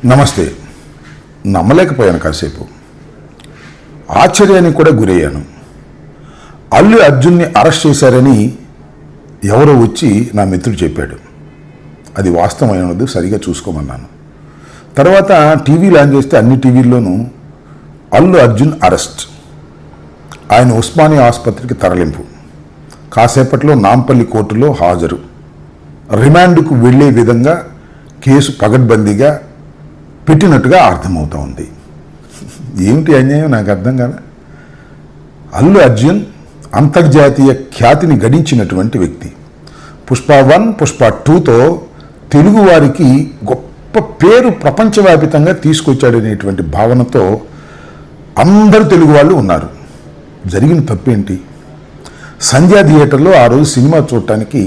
నమస్తే. నమ్మలేకపోయాను. కాసేపు ఆశ్చర్యానికి కూడా గురయ్యాను. అల్లు అర్జున్ని అరెస్ట్ చేశారని ఎవరో వచ్చి నా మిత్రుడు చెప్పాడు. అది వాస్తవమైనది, సరిగా చూసుకోమన్నాను. తర్వాత టీవీలు ఆన్ చేస్తే అన్ని టీవీల్లోనూ అల్లు అర్జున్ అరెస్ట్, ఆయన ఉస్మానియా ఆసుపత్రికి తరలింపు, కాసేపట్లో నాంపల్లి కోర్టులో హాజరు, రిమాండ్కు వెళ్లే విధంగా కేసు పగడ్బందీగా పెట్టినట్టుగా అర్థమవుతూ ఉంది. ఏమిటి అన్యాయం నాకు అర్థం కాదు. అల్లు అర్జున్ అంతర్జాతీయ ఖ్యాతిని గడించినటువంటి వ్యక్తి. పుష్ప 1, పుష్ప 2తో తెలుగువారికి గొప్ప పేరు ప్రపంచవ్యాపితంగా తీసుకొచ్చాడనేటువంటి భావనతో అందరు తెలుగు వాళ్ళు ఉన్నారు. జరిగిన తప్పేంటి? సంధ్యా థియేటర్లో ఆ రోజు సినిమా చూడటానికి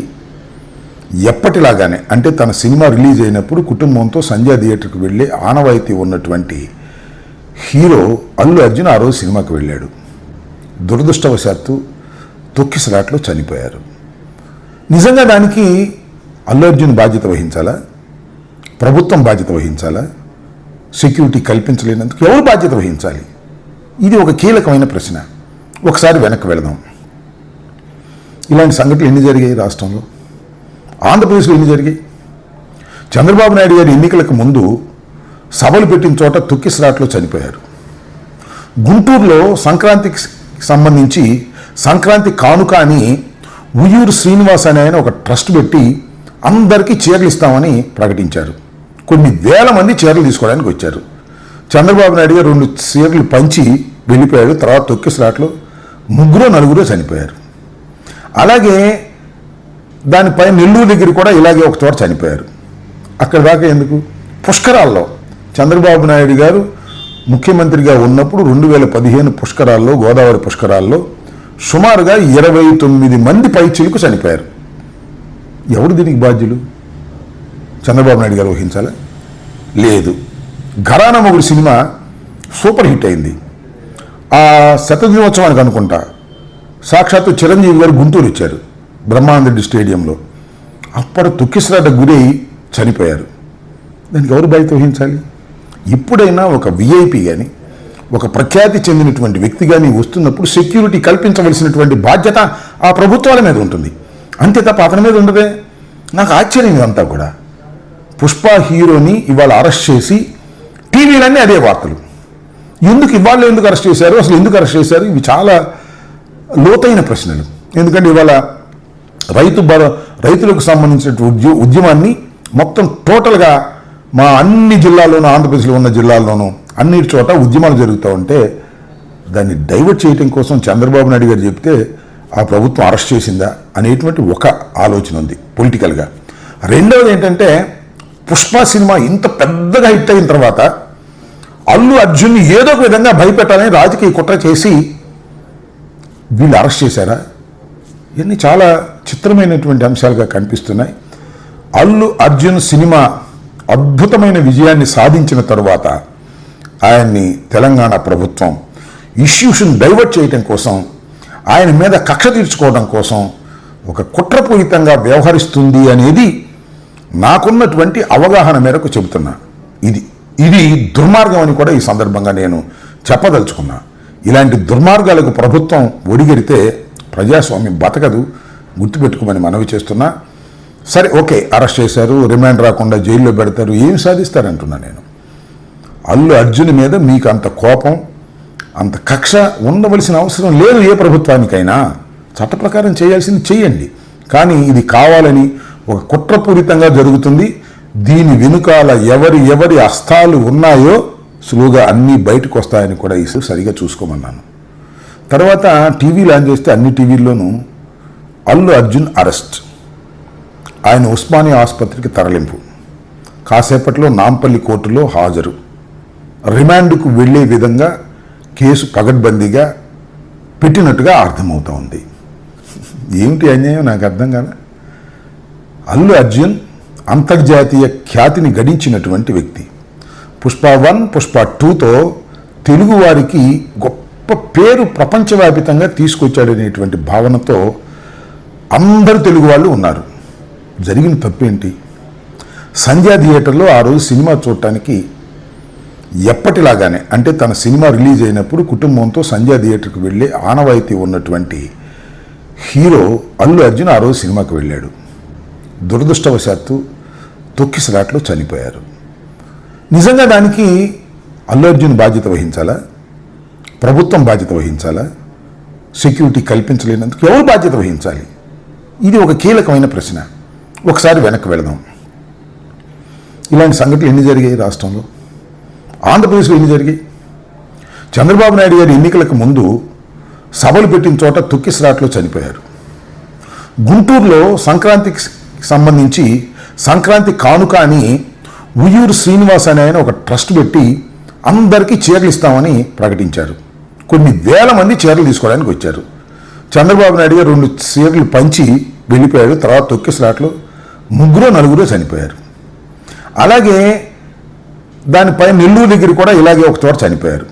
ఎప్పటిలాగానే, అంటే తన సినిమా రిలీజ్ అయినప్పుడు కుటుంబంతో సంధ్యా థియేటర్కి వెళ్ళే ఆనవాయితీ ఉన్నటువంటి హీరో అల్లు అర్జున్ ఆ రోజు సినిమాకి వెళ్ళాడు. దురదృష్టవశాత్తు తొక్కిసలాట్లో చనిపోయారు. నిజంగా దానికి అల్లు అర్జున్ బాధ్యత వహించాలా? ప్రభుత్వం బాధ్యత వహించాలా? సెక్యూరిటీ కల్పించలేనందుకు ఎవరు బాధ్యత వహించాలి? ఇది ఒక కీలకమైన ప్రశ్న. ఒకసారి వెనక్కి వెళదాం. ఇలాంటి సంఘటనలు ఎన్ని జరిగాయి రాష్ట్రంలో? ఆంధ్రప్రదేశ్లో ఎన్ని జరిగాయి? చంద్రబాబు నాయుడు గారి ఎన్నికలకు ముందు సభలు పెట్టిన చోట తొక్కిసలాట్లో చనిపోయారు. గుంటూరులో సంక్రాంతికి సంబంధించి సంక్రాంతి కానుక అని ఉయ్యూరు శ్రీనివాస్ అనే ఆయన ఒక ట్రస్ట్ పెట్టి అందరికీ చీరలు ఇస్తామని ప్రకటించారు. కొన్ని వేల మంది చీరలు తీసుకోవడానికి వచ్చారు. చంద్రబాబు నాయుడు గారు 2 చీరలు పంచి వెళ్ళిపోయాడు. తర్వాత తొక్కిసలాట్లో 3-4 చనిపోయారు. అలాగే దానిపై నెల్లూరు దగ్గర కూడా ఇలాగే ఒక చోట చనిపోయారు. అక్కడ దాకా ఎందుకు? పుష్కరాల్లో చంద్రబాబు నాయుడు గారు ముఖ్యమంత్రిగా ఉన్నప్పుడు 2015 పుష్కరాల్లో, గోదావరి పుష్కరాల్లో సుమారుగా 29 మంది పైచిలకు చనిపోయారు. ఎవరు దీనికి బాధ్యులు? చంద్రబాబు నాయుడు గారు వహించాలా? లేదు. ఘరానా మొగుడు సినిమా సూపర్ హిట్ అయింది. ఆ శతదినోత్సవానికి అనుకుంటా సాక్షాత్తు చిరంజీవి గారు గుంటూరు ఇచ్చారు, బ్రహ్మానందరెడ్డి స్టేడియంలో. అప్పుడు తొక్కిసలాట గురై చనిపోయారు. దానికి ఎవరు బాధ్యత వహించాలి? ఇప్పుడైనా ఒక విఐపి కానీ, ఒక ప్రఖ్యాతి చెందినటువంటి వ్యక్తి కానీ వస్తున్నప్పుడు సెక్యూరిటీ కల్పించవలసినటువంటి బాధ్యత ఆ ప్రభుత్వాల మీద ఉంటుంది. అంతే తప్ప అతని మీద ఉండదే. నాకు ఆశ్చర్యం ఇదంతా కూడా. పుష్ప హీరోని ఇవాళ అరెస్ట్ చేసి టీవీలన్నీ అదే వార్తలు. ఇవాళ ఎందుకు అరెస్ట్ చేశారు? అసలు ఎందుకు అరెస్ట్ చేశారు? ఇవి చాలా లోతైన ప్రశ్నలు. ఎందుకంటే ఇవాళ రైతులకు సంబంధించినటువంటి ఉద్యమాన్ని మొత్తం టోటల్గా మా అన్ని జిల్లాల్లోనూ, ఆంధ్రప్రదేశ్లో ఉన్న జిల్లాల్లోనూ అన్నిటి చోట ఉద్యమాలు జరుగుతూ ఉంటే దాన్ని డైవర్ట్ చేయడం కోసం చంద్రబాబు నాయుడు గారు చెప్తే ఆ ప్రభుత్వం అరెస్ట్ చేసిందా అనేటువంటి ఒక ఆలోచన ఉంది పొలిటికల్గా. రెండవది ఏంటంటే, పుష్ప సినిమా ఇంత పెద్దగా హిట్ అయిన తర్వాత అల్లు అర్జున్ని ఏదో ఒక విధంగా భయపెట్టాలని రాజకీయ కుట్ర చేసి వీళ్ళు అరెస్ట్ చేశారా? ఇవన్నీ చాలా చిత్రమైనటువంటి అంశాలుగా కనిపిస్తున్నాయి. అల్లు అర్జున్ సినిమా అద్భుతమైన విజయాన్ని సాధించిన తరువాత ఆయన్ని తెలంగాణ ప్రభుత్వం ఇష్యూస్ని డైవర్ట్ చేయడం కోసం, ఆయన మీద కక్ష తీర్చుకోవడం కోసం ఒక కుట్రపూరితంగా వ్యవహరిస్తుంది అనేది నాకున్నటువంటి అవగాహన మేరకు చెబుతున్నా. ఇది దుర్మార్గం అని కూడా ఈ సందర్భంగా నేను చెప్పదలుచుకున్నా. ఇలాంటి దుర్మార్గాలకు ప్రభుత్వం ఒడిగడితే ప్రజాస్వామ్యం బతకదు, గుర్తుపెట్టుకోమని మనవి చేస్తున్నా. సరే, ఓకే, అరెస్ట్ చేశారు, రిమాండ్ రాకుండా జైల్లో పెడతారు, ఏం సాధిస్తారంటున్నా నేను. అల్లు అర్జున్ మీద మీకు అంత కోపం, అంత కక్ష ఉండవలసిన అవసరం లేదు. ఏ ప్రభుత్వానికైనా చట్ట ప్రకారం చేయాల్సింది చేయండి. కానీ ఇది కావాలని ఒక కుట్రపూరితంగా జరుగుతుంది. దీని వెనుకాల ఎవరి హస్తాలు ఉన్నాయో సులువుగా అన్నీ బయటకు వస్తాయని కూడా ఈ సరిగా చూసుకోమన్నాను. తర్వాత టీవీలు ఆన్ చేస్తే అన్ని టీవీల్లోనూ అల్లు అర్జున్ అరెస్ట్, ఆయన ఉస్మానియా ఆసుపత్రికి తరలింపు, కాసేపట్లో నాంపల్లి కోర్టులో హాజరు, రిమాండ్కు వెళ్లే విధంగా కేసు పగడ్బందీగా పెట్టినట్టుగా అర్థమవుతూ ఉంది. ఏమిటి అన్యాయం నాకు అర్థం కాదు. అల్లు అర్జున్ అంతర్జాతీయ ఖ్యాతిని గడించినటువంటి వ్యక్తి. పుష్ప 1, పుష్ప 2తో తెలుగువారికి గొప్ప పేరు ప్రపంచవ్యాపితంగా తీసుకొచ్చాడనేటువంటి భావనతో అందరు తెలుగు వాళ్ళు ఉన్నారు. జరిగిన తప్పేంటి? సంధ్యా థియేటర్లో ఆ రోజు సినిమా చూడటానికి ఎప్పటిలాగానే అంటే తన సినిమా రిలీజ్ అయినప్పుడు కుటుంబంతో సంధ్యా థియేటర్కి వెళ్ళి ఆనవాయితీ ఉన్నటువంటి హీరో అల్లు అర్జున్ ఆ రోజు సినిమాకి వెళ్ళాడు. దురదృష్టవశాత్తు తొక్కిసలాట్లో చనిపోయారు. నిజంగా దానికి అల్లు అర్జున్ బాధ్యత వహించాలా, ప్రభుత్వం బాధ్యత వహించాలా, సెక్యూరిటీ కల్పించలేనందుకు ఎవరు బాధ్యత వహించాలి? ఇది ఒక కీలకమైన ప్రశ్న. ఒకసారి వెనక్కి వెళదాం. ఇలాంటి సంఘటనలు ఎన్ని జరిగాయి రాష్ట్రంలో? ఆంధ్రప్రదేశ్లో ఎన్ని జరిగాయి? చంద్రబాబు నాయుడు గారి ఎన్నికలకు ముందు సభలు పెట్టిన చోట తొక్కిసలాట్లో చనిపోయారు. గుంటూరులో సంక్రాంతికి సంబంధించి సంక్రాంతి కానుక అని ఉయ్యూరు శ్రీనివాస్ అనే ఆయన ఒక ట్రస్ట్ పెట్టి అందరికీ చీరలు ఇస్తామని ప్రకటించారు. కొన్ని వేల మంది చీరలు తీసుకోవడానికి వచ్చారు. చంద్రబాబు నాయుడు గారు 2 చీరలు పంచి వెళ్ళిపోయాడు. తర్వాత తొక్కిసలాట్లో 3-4 చనిపోయారు. అలాగే దానిపై నెల్లూరు దగ్గర కూడా ఇలాగే ఒక చోట చనిపోయారు.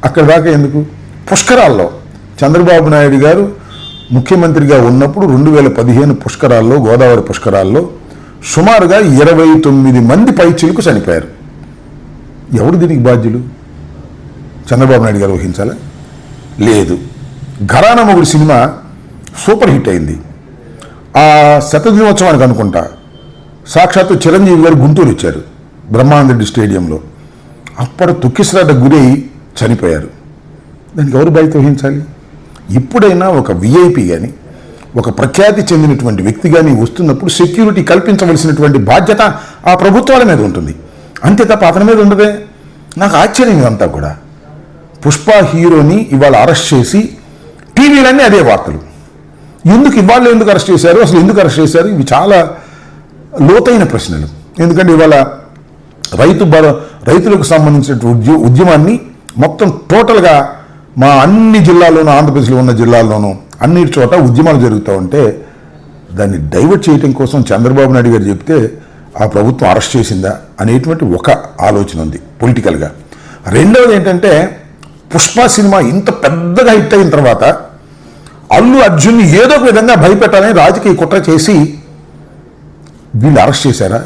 అక్కడ దాకా ఎందుకు? పుష్కరాల్లో చంద్రబాబు నాయుడు గారు ముఖ్యమంత్రిగా ఉన్నప్పుడు 2015 పుష్కరాల్లో, గోదావరి పుష్కరాల్లో సుమారుగా 29 మంది పైచిలకు చనిపోయారు. ఎవరు దీనికి బాధ్యులు? చంద్రబాబు నాయుడు గారు వహించాలా? లేదు. ఘరానా మొగుడు సినిమా సూపర్ హిట్ అయింది. ఆ శతదినోత్సవానికి అనుకుంటా సాక్షాత్తు చిరంజీవి గారు గుంటూరు వచ్చారు బ్రహ్మానందరెడ్డి స్టేడియంలో. అప్పుడు తొక్కిసలాట గురై చనిపోయారు. దానికి ఎవరు బాధ్యత వహించాలి? ఇప్పుడైనా ఒక విఐపి కానీ, ఒక ప్రఖ్యాతి చెందినటువంటి వ్యక్తి కానీ వస్తున్నప్పుడు సెక్యూరిటీ కల్పించవలసినటువంటి బాధ్యత ఆ ప్రభుత్వాల మీద ఉంటుంది. అంతే తప్ప అతని మీద ఉండదే. నాకు ఆశ్చర్యం ఇదంతా కూడా. పుష్ప హీరోని ఇవాళ అరెస్ట్ చేసి టీవీలన్నీ అదే వార్తలు. ఎందుకు అరెస్ట్ చేశారు? అసలు ఎందుకు అరెస్ట్ చేశారు? ఇవి చాలా లోతైన ప్రశ్నలు. ఎందుకంటే ఇవాళ రైతులకు సంబంధించినటువంటి ఉద్యమాన్ని మొత్తం టోటల్గా మా అన్ని జిల్లాల్లోనూ, ఆంధ్రప్రదేశ్లో ఉన్న జిల్లాల్లోనూ అన్నిటి చోట ఉద్యమాలు జరుగుతూ ఉంటే దాన్ని డైవర్ట్ చేయడం కోసం చంద్రబాబు నాయుడు గారు చెప్తే ఆ ప్రభుత్వం అరెస్ట్ చేసిందా అనేటువంటి ఒక ఆలోచన ఉంది పొలిటికల్గా. రెండవది ఏంటంటే పుష్ప సినిమా ఇంత పెద్దగా హిట్ అయిన తర్వాత అల్లు అర్జున్ని ఏదో ఒక విధంగా భయపెట్టాలని రాజకీయ కుట్ర చేసి వీళ్ళు అరెస్ట్ చేశారా?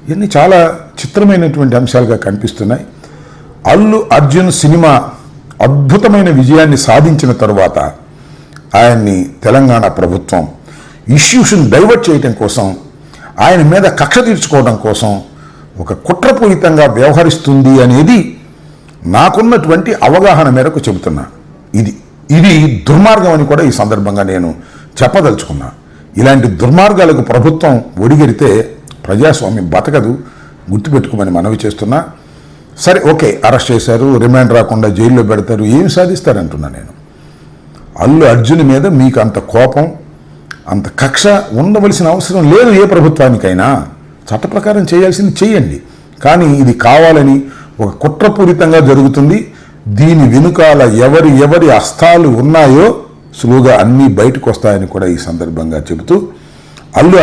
ఇవన్నీ చాలా చిత్రమైనటువంటి అంశాలుగా కనిపిస్తున్నాయి. అల్లు అర్జున్ సినిమా అద్భుతమైన విజయాన్ని సాధించిన తరువాత ఆయన్ని తెలంగాణ ప్రభుత్వం ఇష్యూస్ని డైవర్ట్ చేయడం కోసం, ఆయన మీద కక్ష తీర్చుకోవడం కోసం ఒక కుట్రపూరితంగా వ్యవహరిస్తుంది అనేది నాకున్నటువంటి అవగాహన మేరకు చెబుతున్నా. ఇది దుర్మార్గం అని కూడా ఈ సందర్భంగా నేను చెప్పదలుచుకున్నా. ఇలాంటి దుర్మార్గాలకు ప్రభుత్వం ఒడిగెడితే ప్రజాస్వామ్యం బతకదు, గుర్తుపెట్టుకోమని మనవి చేస్తున్నా. సరే, ఓకే, అరెస్ట్ చేశారు, రిమాండ్ రాకుండా జైల్లో పెడతారు, ఏమి సాధిస్తారంటున్నా నేను. అల్లు అర్జున్ మీద మీకు అంత కోపం, అంత కక్ష ఉండవలసిన అవసరం లేదు. ఏ ప్రభుత్వానికైనా చట్ట ప్రకారం చేయాల్సింది చేయండి. కానీ ఇది కావాలని ఒక కుట్రపూరితంగా జరుగుతుంది. దీని వెనుకాల ఎవరి హస్తాలు ఉన్నాయో సులువుగా అన్నీ బయటకు వస్తాయని కూడా ఈ సందర్భంగా చెబుతూ అల్లు